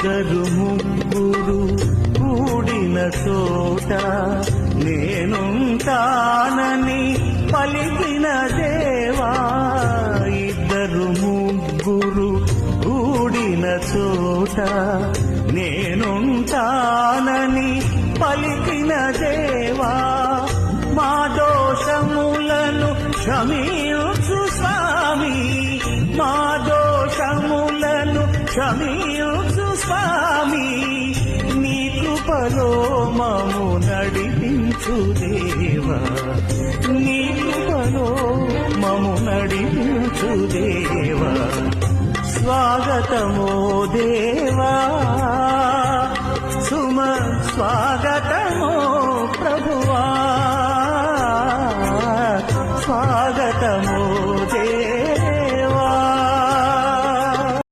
ఇద్దరు ముగ్గురు కూడిన చోట నేనుంటానని పలికిన దేవా. ఇద్దరు ముగ్గురు కూడిన చోట నేనుంటానని పలికిన దేవా. మా దోషములను క్షమించు స్వామి, మా దోషములను క్షమించు స్వామి. నీ కృపలో మము నడిపించు దేవా, నీ కృపలో మము నడిపించు దేవా. స్వాగతమో దేవా, సుమ స్వాగతం